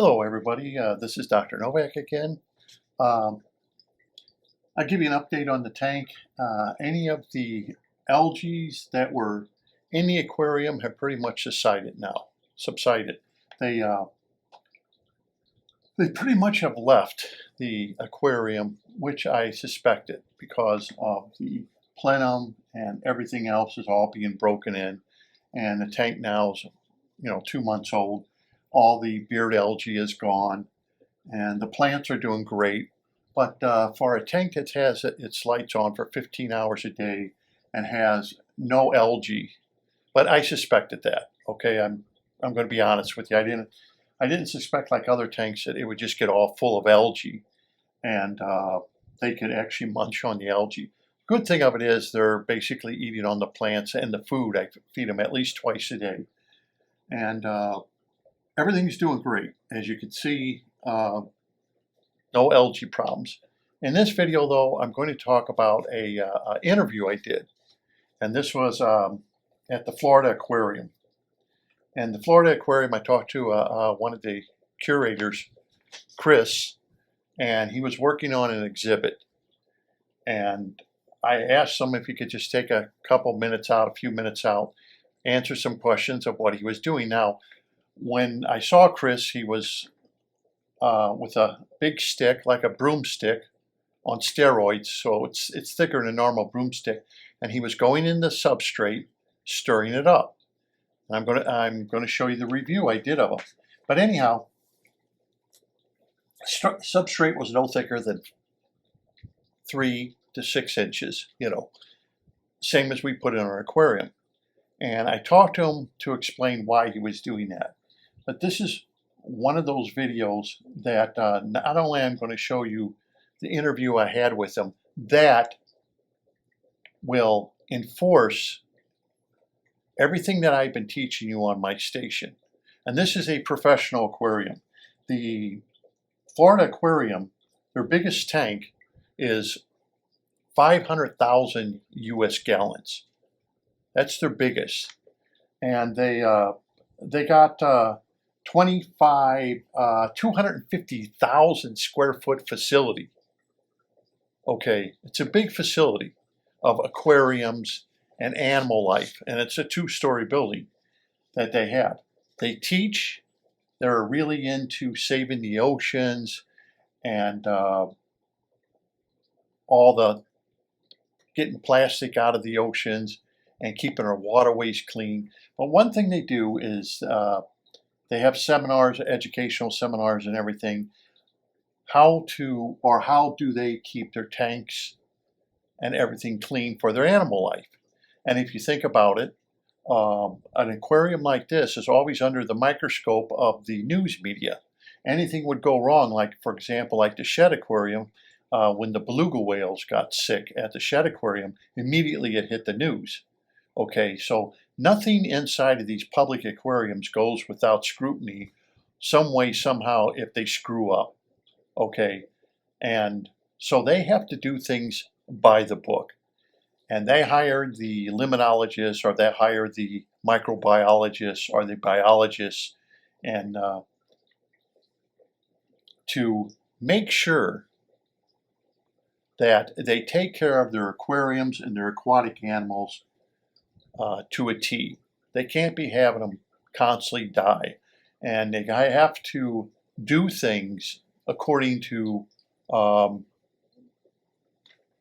Hello, everybody. This is Dr. Novak again. Um, I'll give you an update on the tank. Any of the algae that were in the aquarium have pretty much subsided. They they pretty much have left the aquarium, which I suspected because of the plenum and everything else is all being broken in, and the tank now is 2 months old. All the beard algae is gone and the plants are doing great. But for a tank that has its lights on for 15 hours a day and has no algae, but I suspected that. Okay, I'm going to be honest with you. I didn't suspect like other tanks that it would just get all full of algae and they could actually munch on the algae. Good thing of it is they're basically eating on the plants and the food. I feed them at least twice a day, and everything's doing great. As you can see, no algae problems. In this video, though, I'm going to talk about a interview I did, and this was at the Florida Aquarium. And the Florida Aquarium, I talked to one of the curators, Chris, and he was working on an exhibit. And I asked him if he could just take a few minutes out, answer some questions of what he was doing. Now, when I saw Chris, he was with a big stick, like a broomstick, on steroids, so it's thicker than a normal broomstick, and he was going in the substrate, stirring it up. And I'm going to show you the review I did of him. But anyhow, substrate was no thicker than 3 to 6 inches, same as we put in our aquarium. And I talked to him to explain why he was doing that. But this is one of those videos that not only I'm going to show you the interview I had with him, that will enforce everything that I've been teaching you on my station. And this is a professional aquarium. The Florida Aquarium, their biggest tank is 500,000 US gallons. That's their biggest. And they got 250,000 square foot facility. Okay, it's a big facility of aquariums and animal life, and it's a 2-story building that they have. They teach. They're really into saving the oceans and all the getting plastic out of the oceans and keeping our waterways clean. But one thing they do is they have seminars, educational seminars and everything. How do they keep their tanks and everything clean for their animal life? And if you think about it, an aquarium like this is always under the microscope of the news media. Anything would go wrong, like, for example, like the Shed Aquarium, when the beluga whales got sick at the Shed Aquarium, immediately it hit the news. Okay, so nothing inside of these public aquariums goes without scrutiny, some way, somehow, if they screw up. Okay, and so they have to do things by the book. And they hire the limnologists, or they hire the microbiologists, or the biologists, and to make sure that they take care of their aquariums and their aquatic animals to a T. They can't be having them constantly die. And they have to do things according to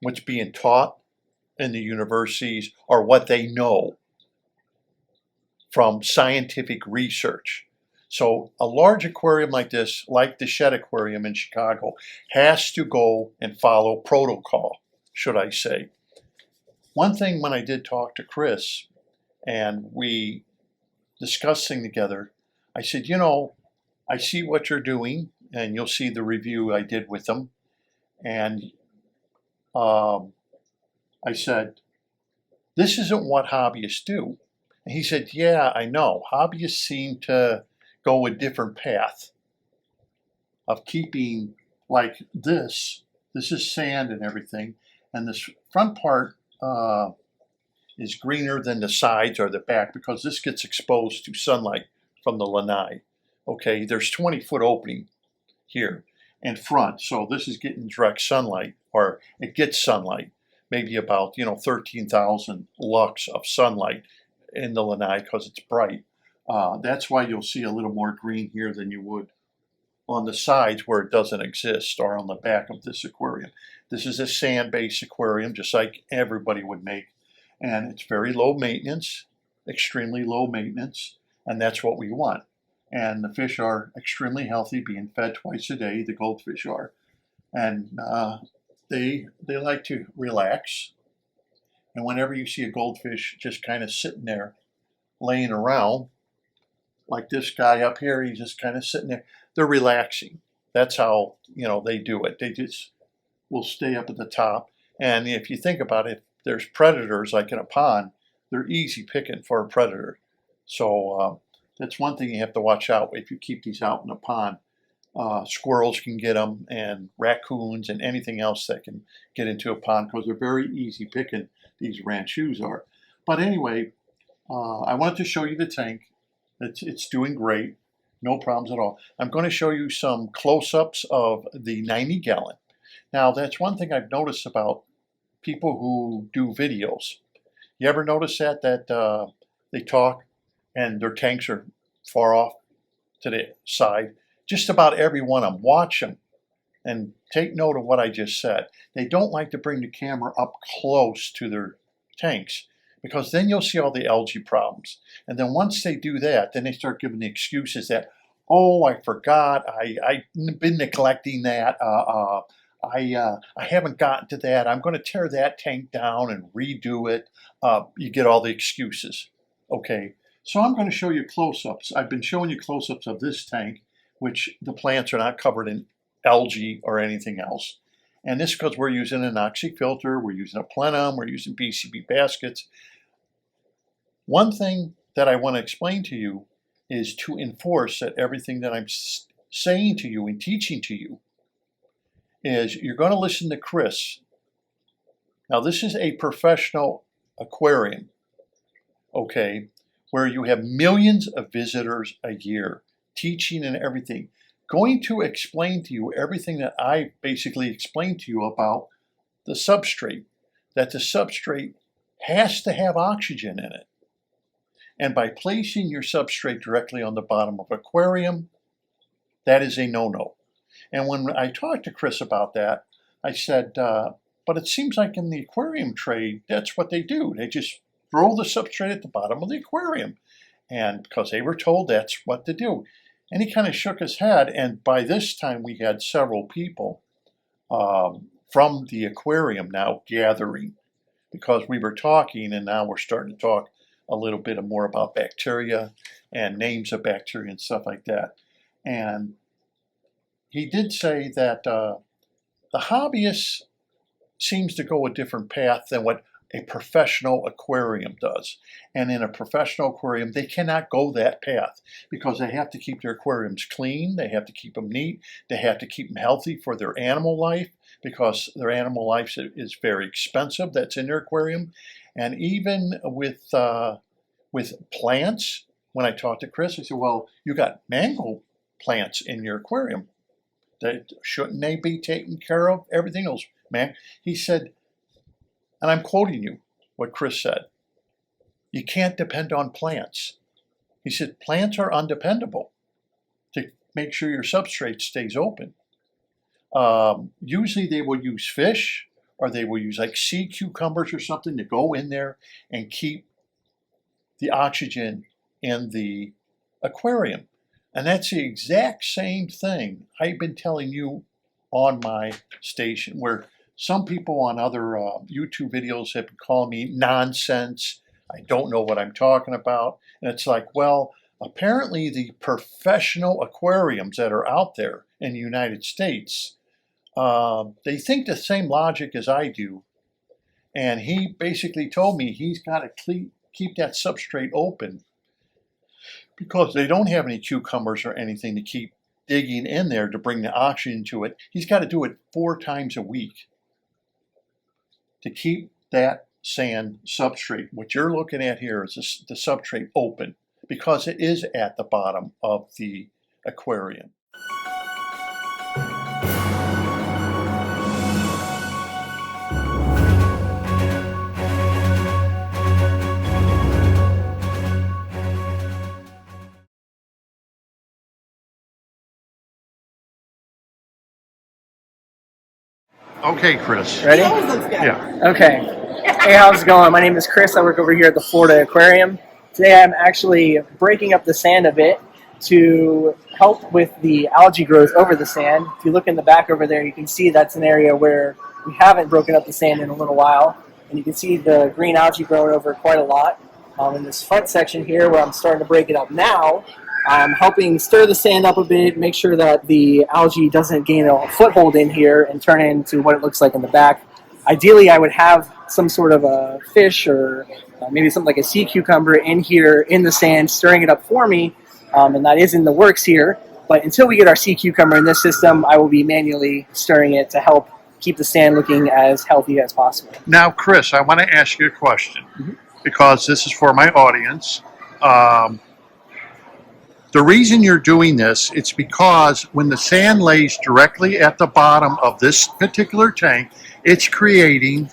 what's being taught in the universities, or what they know from scientific research. So a large aquarium like this, like the Shed Aquarium in Chicago, has to go and follow protocol, should I say. One thing, when I did talk to Chris and we discussed things together, I said, I see what you're doing, and you'll see the review I did with them. And I said, this isn't what hobbyists do. And he said, yeah, I know. Hobbyists seem to go a different path of keeping, like this. This is sand and everything. And this front part is greener than the sides or the back, because this gets exposed to sunlight from the lanai. Okay, there's 20-foot opening here in front, so this is getting direct sunlight, or it gets sunlight, maybe about 13,000 lux of sunlight in the lanai because it's bright. That's why you'll see a little more green here than you would on the sides where it doesn't exist, or on the back of this aquarium. This is a sand-based aquarium, just like everybody would make, and it's very low maintenance, extremely low maintenance, and that's what we want. And the fish are extremely healthy, being fed twice a day, the goldfish are. And they like to relax. And whenever you see a goldfish just kind of sitting there, laying around, like this guy up here, he's just kind of sitting there, they're relaxing. That's how, they do it. They just will stay up at the top. And if you think about it, if there's predators like in a pond, they're easy picking for a predator. So that's one thing you have to watch out if you keep these out in a pond. Squirrels can get them, and raccoons, and anything else that can get into a pond, because they're very easy picking, these ranchus are. But anyway, I wanted to show you the tank. It's doing great, no problems at all. I'm going to show you some close-ups of the 90-gallon. Now, that's one thing I've noticed about people who do videos. You ever notice that they talk and their tanks are far off to the side? Just about every one of them. Watch them and take note of what I just said. They don't like to bring the camera up close to their tanks, because then you'll see all the algae problems. And then once they do that, then they start giving the excuses that, oh, I forgot, I've been neglecting that, I haven't gotten to that, I'm going to tear that tank down and redo it. You get all the excuses. Okay, so I'm going to show you close-ups. I've been showing you close-ups of this tank, which the plants are not covered in algae or anything else. And this is because we're using an oxy filter, we're using a plenum, we're using BCB baskets. One thing that I want to explain to you is to enforce that everything that I'm saying to you and teaching to you is you're going to listen to Chris. Now, this is a professional aquarium, okay, where you have millions of visitors a year, teaching and everything, going to explain to you everything that I basically explained to you about the substrate, that the substrate has to have oxygen in it. And by placing your substrate directly on the bottom of an aquarium, that is a no-no. And when I talked to Chris about that, I said, but it seems like in the aquarium trade, that's what they do. They just throw the substrate at the bottom of the aquarium. And because they were told that's what to do. And he kind of shook his head. And by this time, we had several people from the aquarium now gathering, because we were talking, and now we're starting to talk a little bit more about bacteria and names of bacteria and stuff like that. And he did say that the hobbyist seems to go a different path than what a professional aquarium does. And in a professional aquarium, they cannot go that path, because they have to keep their aquariums clean, they have to keep them neat, they have to keep them healthy for their animal life, because their animal life is very expensive that's in their aquarium. And even with plants, when I talked to Chris, I said, well, you got mango plants in your aquarium. Shouldn't they be taken care of? Everything else, man. He said, and I'm quoting you what Chris said, you can't depend on plants. He said, plants are undependable to make sure your substrate stays open. Usually they will use fish, or they will use like sea cucumbers or something to go in there and keep the oxygen in the aquarium. And that's the exact same thing I've been telling you on my station, where some people on other YouTube videos have been calling me nonsense. I don't know what I'm talking about. And it's like, well, apparently the professional aquariums that are out there in the United States, they think the same logic as I do. And he basically told me he's got to keep that substrate open, because they don't have any cucumbers or anything to keep digging in there to bring the oxygen to it. He's got to do it 4 times a week to keep that sand substrate, what you're looking at here is the substrate open, because it is at the bottom of the Aquarium. Okay, Chris. Ready? Yeah. Okay. Hey, how's it going? My name is Chris. I work over here at the Florida Aquarium. Today I'm actually breaking up the sand a bit to help with the algae growth over the sand. If you look in the back over there, you can see that's an area where we haven't broken up the sand in a little while. And you can see the green algae growing over quite a lot. In this front section here where I'm starting to break it up now, I'm helping stir the sand up a bit, make sure that the algae doesn't gain a foothold in here and turn it into what it looks like in the back. Ideally, I would have some sort of a fish or maybe something like a sea cucumber in here in the sand, stirring it up for me, and that is in the works here. But until we get our sea cucumber in this system, I will be manually stirring it to help keep the sand looking as healthy as possible. Now, Chris, I want to ask you a question because this is for my audience. The reason you're doing this, it's because when the sand lays directly at the bottom of this particular tank, it's creating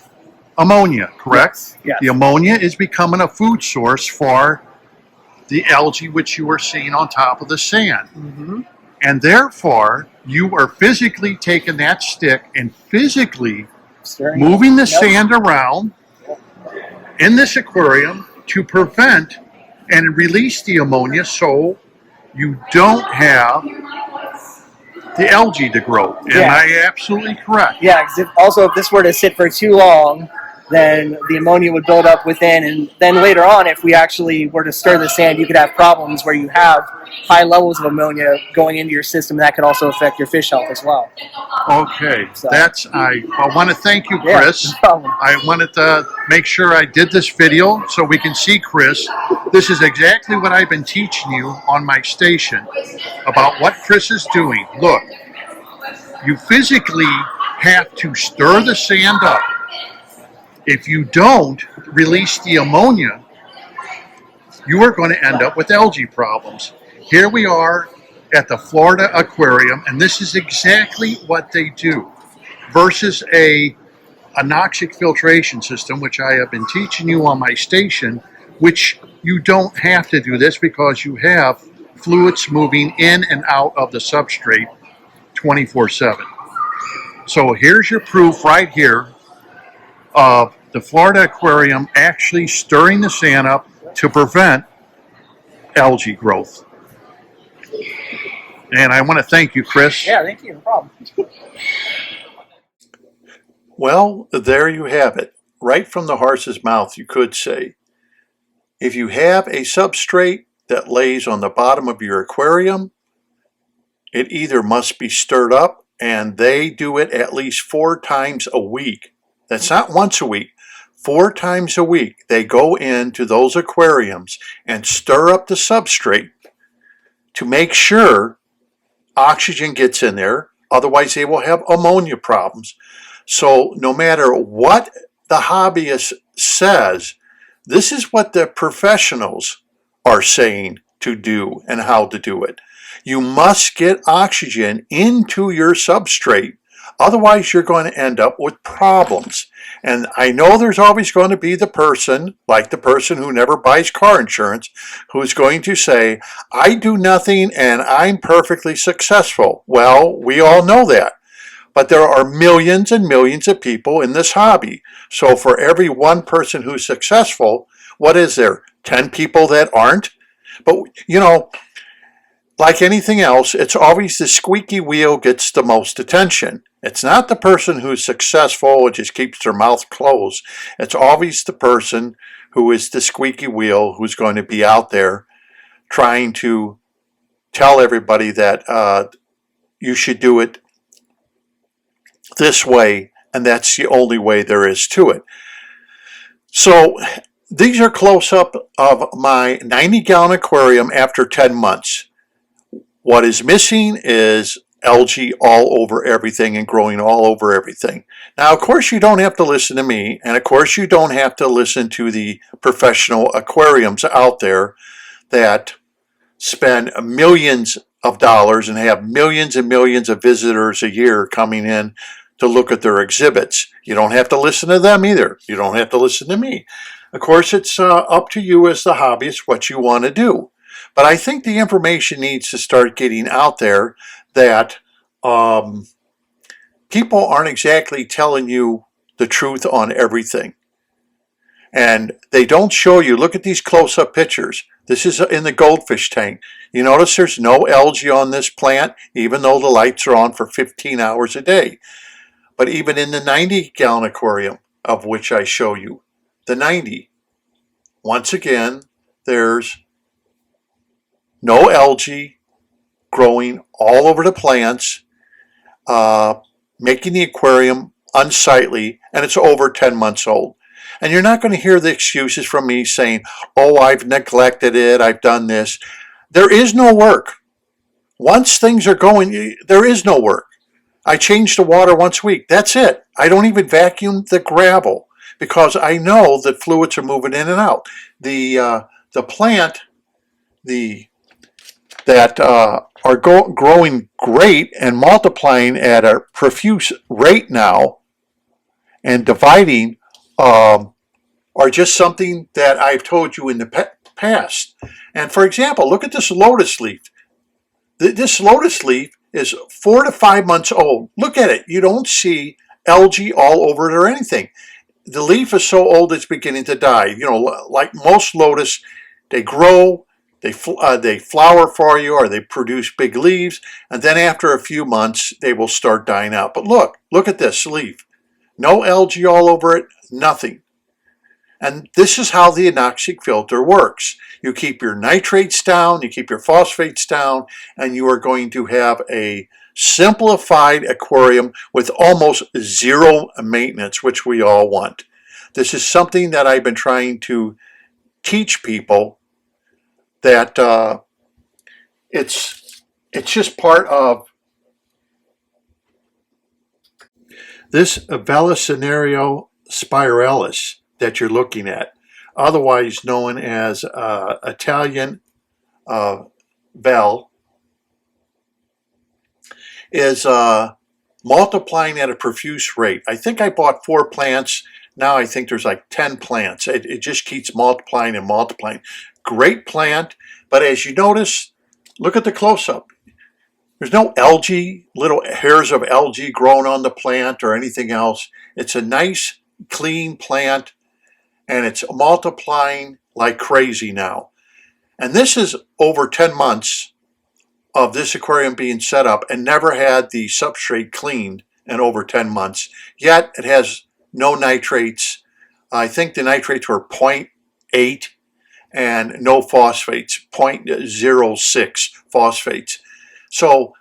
ammonia, correct? Yes. The ammonia is becoming a food source for the algae which you are seeing on top of the sand. Mm-hmm. And therefore, you are physically taking that stick and physically moving the sand around in this aquarium to prevent and release the ammonia so you don't have the algae to grow. Am I absolutely correct? Yeah, because also if this were to sit for too long, then the ammonia would build up within, and then later on, if we actually were to stir the sand, you could have problems where you have high levels of ammonia going into your system. That could also affect your fish health as well. Okay, So, I want to thank you, Chris. No problem. I wanted to make sure I did this video so we can see Chris. This is exactly what I've been teaching you on my station about what Chris is doing. Look, you physically have to stir the sand up. If you don't release the ammonia, you are going to end up with algae problems. Here we are at the Florida Aquarium, and this is exactly what they do versus a anoxic filtration system, which I have been teaching you on my station, which you don't have to do this because you have fluids moving in and out of the substrate 24/7. So here's your proof right here of the Florida Aquarium actually stirring the sand up to prevent algae growth. And I want to thank you, Chris. Yeah, thank you. No problem. Well, there you have it. Right from the horse's mouth, you could say. If you have a substrate that lays on the bottom of your aquarium, it either must be stirred up, and they do it at least 4 times a week. That's not once a week. 4 times a week, they go into those aquariums and stir up the substrate to make sure oxygen gets in there. Otherwise, they will have ammonia problems. So no matter what the hobbyist says, this is what the professionals are saying to do and how to do it. You must get oxygen into your substrate. Otherwise, you're going to end up with problems. And I know there's always going to be the person, like the person who never buys car insurance, who's going to say, I do nothing and I'm perfectly successful. Well, we all know that. But there are millions and millions of people in this hobby. So for every one person who's successful, what is there? 10 people that aren't? But, you know, like anything else, it's always the squeaky wheel gets the most attention. It's not the person who's successful and just keeps their mouth closed. It's always the person who is the squeaky wheel who's going to be out there trying to tell everybody that you should do it this way, and that's the only way there is to it. So these are close-up of my 90-gallon aquarium after 10 months. What is missing is algae all over everything and growing all over everything. Now, of course, you don't have to listen to me, and of course, you don't have to listen to the professional aquariums out there that spend millions of dollars and have millions and millions of visitors a year coming in to look at their exhibits. You don't have to listen to them either. You don't have to listen to me. Of course, it's up to you as the hobbyist what you want to do. But I think the information needs to start getting out there that people aren't exactly telling you the truth on everything. And they don't show you, look at these close-up pictures. This is in the goldfish tank. You notice there's no algae on this plant, even though the lights are on for 15 hours a day. But even in the 90-gallon aquarium, of which I show you, the 90, once again, there's no algae growing all over the plants, making the aquarium unsightly, and it's over 10 months old. And you're not going to hear the excuses from me saying, oh, I've neglected it, I've done this. There is no work. Once things are going, there is no work. I change the water once a week. That's it. I don't even vacuum the gravel because I know that fluids are moving in and out. The plant that are growing great and multiplying at a profuse rate now and dividing are just something that I've told you in the past. And for example, look at this lotus leaf. This lotus leaf is 4 to 5 months old. Look at it. You don't see algae all over it or anything. The leaf is so old it's beginning to die. You know, like most lotus, they grow, they flower for you, or they produce big leaves, and then after a few months, they will start dying out. But look at this leaf. No algae all over it, nothing. And this is how the anoxic filter works. You keep your nitrates down, you keep your phosphates down, and you are going to have a simplified aquarium with almost zero maintenance, which we all want. This is something that I've been trying to teach people, that it's just part of this Velocinario spiralis that you're looking at, otherwise known as Italian Vel, is multiplying at a profuse rate. I think I bought 4 plants. Now I think there's like 10 plants. It just keeps multiplying and multiplying. Great plant, but as you notice, look at the close-up. There's no algae, little hairs of algae growing on the plant or anything else. It's a nice, clean plant, and it's multiplying like crazy now. And this is over 10 months of this aquarium being set up and never had the substrate cleaned in over 10 months. Yet it has no nitrates. I think the nitrates were 0.8 and no phosphates, 0.06 phosphates. So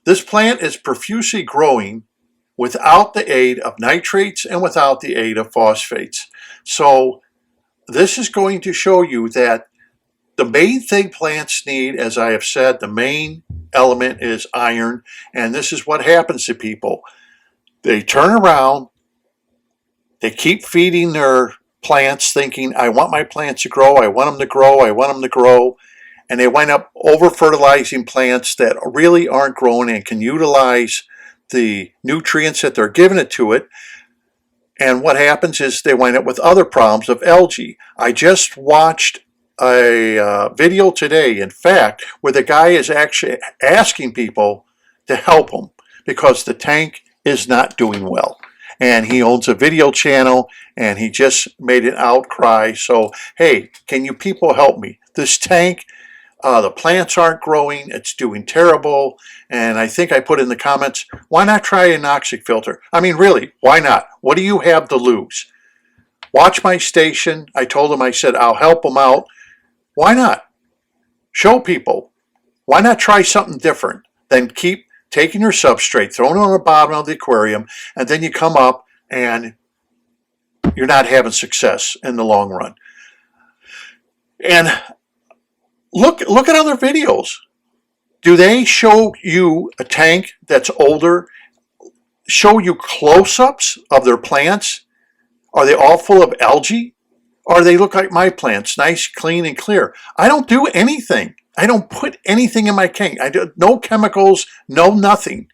this plant is profusely growing without the aid of nitrates and without the aid of phosphates. So this is going to show you that the main thing plants need, as I have said, the main element is iron, and this is what happens to people. They turn around, they keep feeding their plants thinking, I want my plants to grow, I want them to grow, I want them to grow, and they wind up over-fertilizing plants that really aren't growing and can utilize the nutrients that they're giving it to it. And what happens is they wind up with other problems of algae. I just watched a video today, in fact, where the guy is actually asking people to help him because the tank is not doing well. And he owns a video channel, and he just made an outcry. So, hey, can you people help me? This tank, the plants aren't growing, it's doing terrible. And I think I put in the comments, why not try an anoxic filter? I mean, really, why not? What do you have to lose? Watch my station. I told him, I said, I'll help him out. Why not? Show people. Why not try something different than keep taking your substrate, throwing it on the bottom of the aquarium, and then you come up and you're not having success in the long run. And look at other videos. Do they show you a tank that's older, show you close-ups of their plants? Are they all full of algae? Or do they look like my plants, nice, clean, and clear? I don't do anything. I don't put anything in my tank. I do no chemicals, no nothing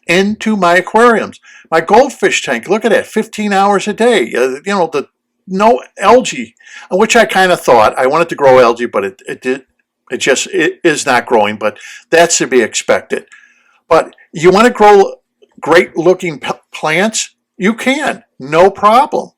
into my aquariums. My goldfish tank, look at that, 15 hours a day. No algae, which I kind of thought. I wanted to grow algae, but it is not growing, but that's to be expected. But you want to grow great looking plants? You can, no problem.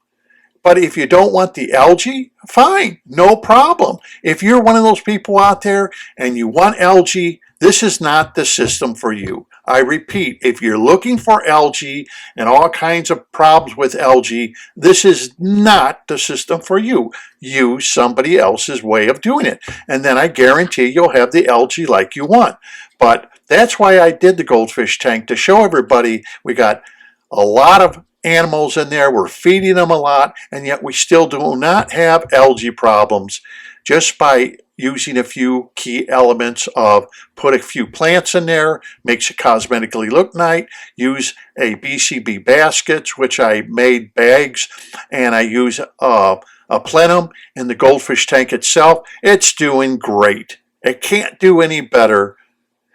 But if you don't want the algae, fine, no problem. If you're one of those people out there and you want algae, this is not the system for you. I repeat, if you're looking for algae and all kinds of problems with algae, this is not the system for you. Use somebody else's way of doing it. And then I guarantee you'll have the algae like you want. But that's why I did the goldfish tank, to show everybody we got a lot of animals in there, we're feeding them a lot, and yet we still do not have algae problems just by using a few key elements of put a few plants in there, makes it cosmetically look nice, use a BCB baskets, which I made bags, and I use a plenum in the goldfish tank itself. It's doing great. It can't do any better.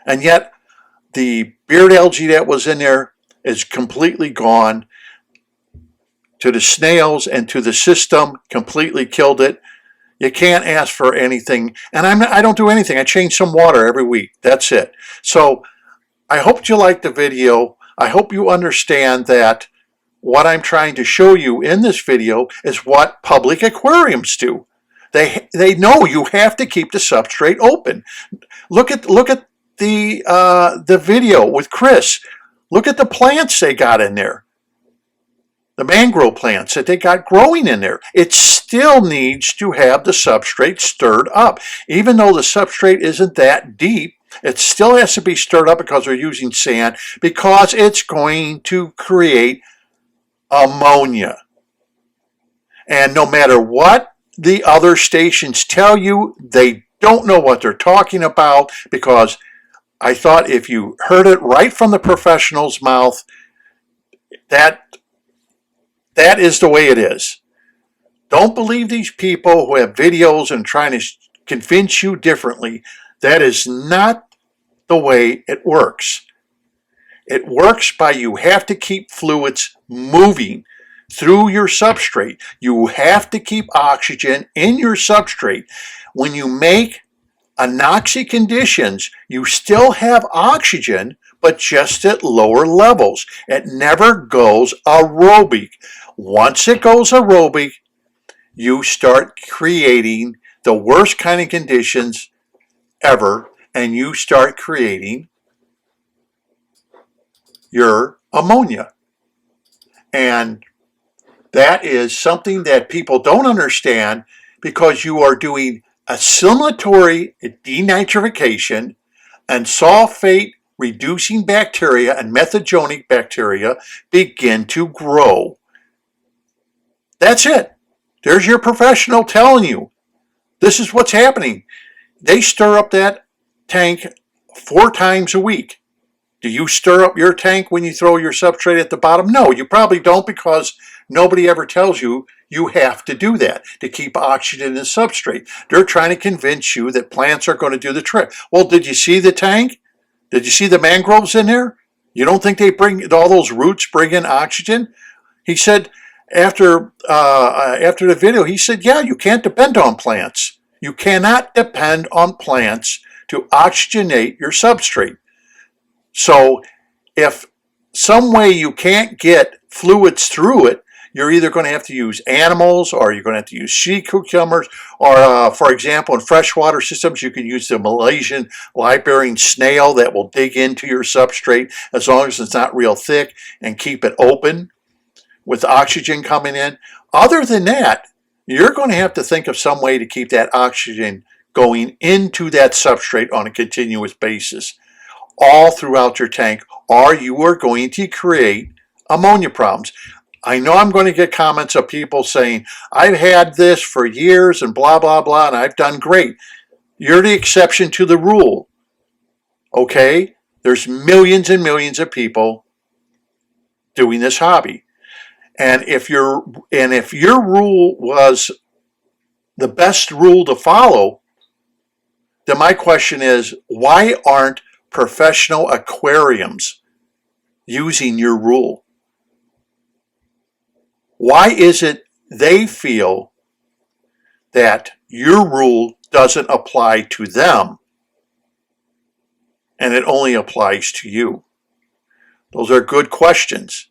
And yet the beard algae that was in there is completely gone. To the snails and to the system, completely killed it. You can't ask for anything. And I don't do anything. I change some water every week. That's it. So I hope you liked the video. I hope you understand that what I'm trying to show you in this video is what public aquariums do. They know you have to keep the substrate open. Look at the video with Chris. Look at the plants they got in there. The mangrove plants that they got growing in there. It still needs to have the substrate stirred up. Even though the substrate isn't that deep, it still has to be stirred up because they're using sand, because it's going to create ammonia. And no matter what the other stations tell you, they don't know what they're talking about, because I thought if you heard it right from the professional's mouth, that is the way it is. Don't believe these people who have videos and trying to convince you differently. That is not the way it works. It works by you have to keep fluids moving through your substrate. You have to keep oxygen in your substrate. When you make anoxic conditions, you still have oxygen, but just at lower levels. It never goes aerobic. Once it goes aerobic, you start creating the worst kind of conditions ever, and you start creating your ammonia. And that is something that people don't understand, because you are doing assimilatory denitrification and sulfate reducing bacteria and methanogen bacteria begin to grow. That's it. There's your professional telling you. This is what's happening. They stir up that tank 4 times a week. Do you stir up your tank when you throw your substrate at the bottom? No, you probably don't, because nobody ever tells you you have to do that to keep oxygen in the substrate. They're trying to convince you that plants are going to do the trick. Well, did you see the tank? Did you see the mangroves in there? You don't think they bring all those roots bring in oxygen? He said after the video, he said, yeah, you can't depend on plants. You cannot depend on plants to oxygenate your substrate. So if some way you can't get fluids through it, you're either going to have to use animals, or you're going to have to use sea cucumbers, or for example, in freshwater systems, you can use the Malaysian Liberian snail that will dig into your substrate as long as it's not real thick and keep it open with oxygen coming in. Other than that, you're going to have to think of some way to keep that oxygen going into that substrate on a continuous basis all throughout your tank, or you are going to create ammonia problems. I know I'm going to get comments of people saying, I've had this for years and blah, blah, blah, and I've done great. You're the exception to the rule. Okay? There's millions and millions of people doing this hobby. And if your rule was the best rule to follow, then my question is, why aren't professional aquariums using your rule? Why is it they feel that your rule doesn't apply to them and it only applies to you? Those are good questions.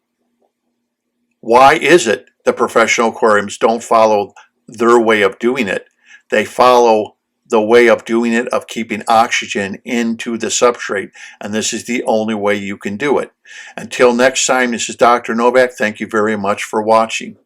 Why is it the professional aquariums don't follow their way of doing it? They follow the way of doing it of keeping oxygen into the substrate, and this is the only way you can do it. Until next time, this is Dr. Novak. Thank you very much for watching.